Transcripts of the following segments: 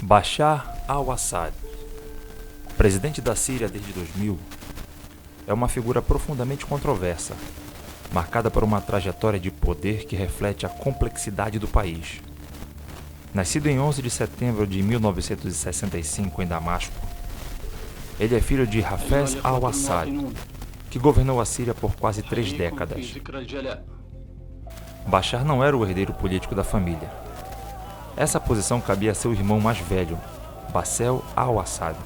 Bashar al-Assad, presidente da Síria desde 2000, é uma figura profundamente controversa, marcada por uma trajetória de poder que reflete a complexidade do país. Nascido em 11 de setembro de 1965 em Damasco, ele é filho de Hafez al-Assad, que governou a Síria por quase 3 décadas. Bashar não era o herdeiro político da família. Essa posição cabia a seu irmão mais velho, Bashar al-Assad,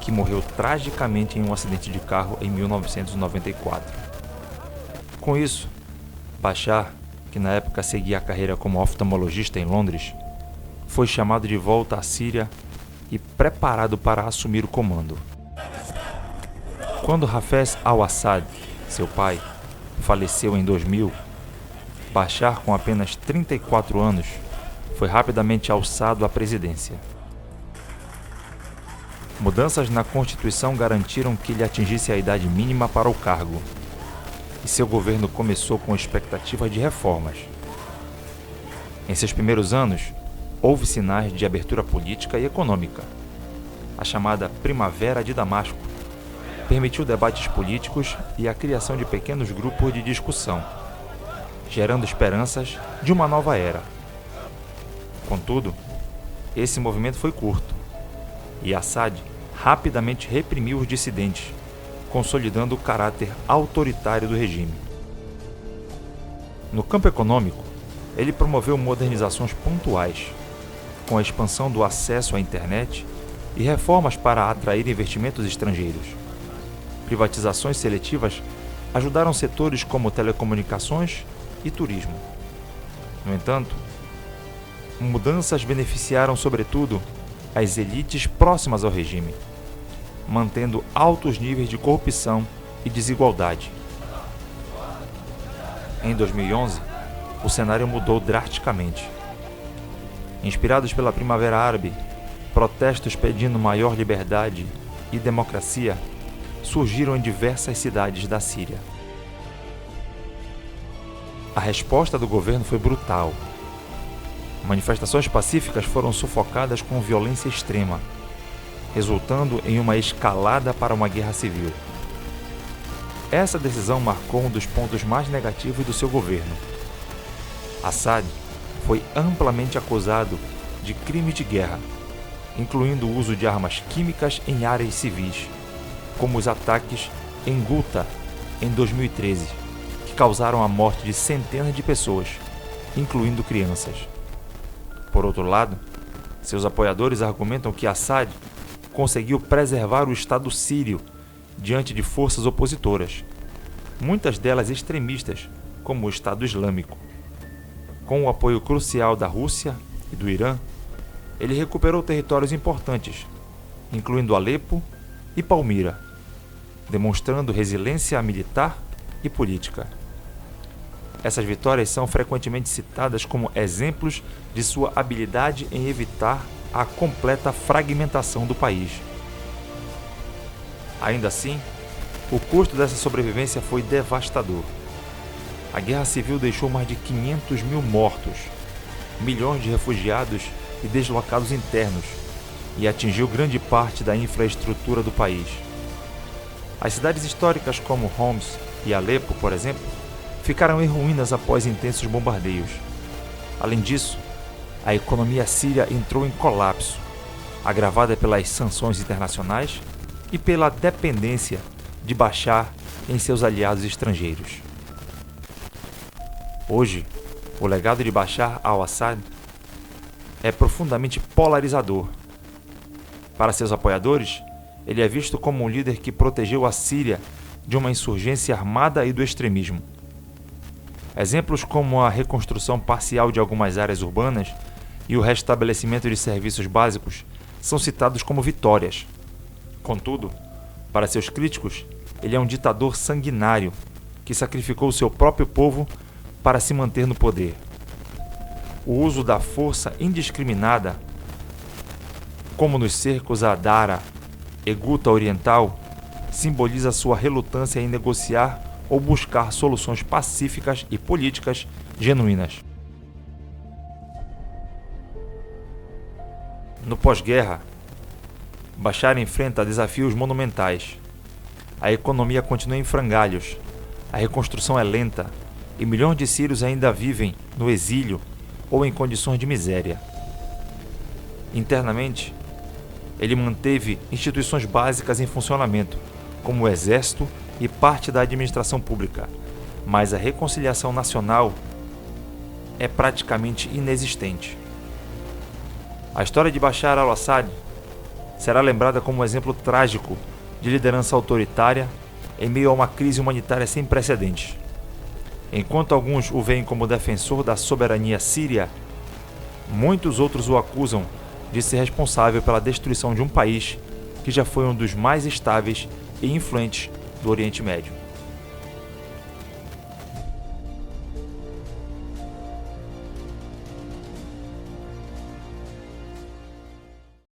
que morreu tragicamente em um acidente de carro em 1994. Com isso, Bashar, que na época seguia a carreira como oftalmologista em Londres, foi chamado de volta à Síria e preparado para assumir o comando. Quando Hafez al-Assad, seu pai, faleceu em 2000, Bashar, com apenas 34 anos, foi rapidamente alçado à presidência. Mudanças na Constituição garantiram que ele atingisse a idade mínima para o cargo, e seu governo começou com expectativa de reformas. Em seus primeiros anos, houve sinais de abertura política e econômica. A chamada Primavera de Damasco permitiu debates políticos e a criação de pequenos grupos de discussão, gerando esperanças de uma nova era. Contudo, esse movimento foi curto, e Assad rapidamente reprimiu os dissidentes, consolidando o caráter autoritário do regime. No campo econômico, ele promoveu modernizações pontuais, com a expansão do acesso à internet e reformas para atrair investimentos estrangeiros. Privatizações seletivas ajudaram setores como telecomunicações e turismo. No entanto, mudanças beneficiaram sobretudo as elites próximas ao regime, mantendo altos níveis de corrupção e desigualdade. Em 2011, o cenário mudou drasticamente. Inspirados pela Primavera Árabe, protestos pedindo maior liberdade e democracia surgiram em diversas cidades da Síria. A resposta do governo foi brutal. Manifestações pacíficas foram sufocadas com violência extrema, resultando em uma escalada para uma guerra civil. Essa decisão marcou um dos pontos mais negativos do seu governo. Assad foi amplamente acusado de crimes de guerra, incluindo o uso de armas químicas em áreas civis, como os ataques em Ghouta em 2013, que causaram a morte de centenas de pessoas, incluindo crianças. Por outro lado, seus apoiadores argumentam que Assad conseguiu preservar o Estado sírio diante de forças opositoras, muitas delas extremistas, como o Estado Islâmico. Com o apoio crucial da Rússia e do Irã, ele recuperou territórios importantes, incluindo Alepo e Palmira, demonstrando resiliência militar e política. Essas vitórias são frequentemente citadas como exemplos de sua habilidade em evitar a completa fragmentação do país. Ainda assim, o custo dessa sobrevivência foi devastador. A guerra civil deixou mais de 500 mil mortos, milhões de refugiados e deslocados internos, e atingiu grande parte da infraestrutura do país. As cidades históricas como Homs e Alepo, por exemplo, ficaram em ruínas após intensos bombardeios. Além disso, a economia síria entrou em colapso, agravada pelas sanções internacionais e pela dependência de Bashar em seus aliados estrangeiros. Hoje, o legado de Bashar al-Assad é profundamente polarizador. Para seus apoiadores, ele é visto como um líder que protegeu a Síria de uma insurgência armada e do extremismo. Exemplos como a reconstrução parcial de algumas áreas urbanas e o restabelecimento de serviços básicos são citados como vitórias. Contudo, para seus críticos, ele é um ditador sanguinário que sacrificou seu próprio povo para se manter no poder. O uso da força indiscriminada, como nos cercos a Dara e Ghouta Oriental, simboliza sua relutância em negociar ou buscar soluções pacíficas e políticas genuínas. No pós-guerra, Bashar enfrenta desafios monumentais. A economia continua em frangalhos, a reconstrução é lenta e milhões de sírios ainda vivem no exílio ou em condições de miséria. Internamente, ele manteve instituições básicas em funcionamento, como o exército e parte da administração pública, mas a reconciliação nacional é praticamente inexistente. A história de Bashar al-Assad será lembrada como um exemplo trágico de liderança autoritária em meio a uma crise humanitária sem precedentes. Enquanto alguns o veem como defensor da soberania síria, muitos outros o acusam de ser responsável pela destruição de um país que já foi um dos mais estáveis e influentes do Oriente Médio.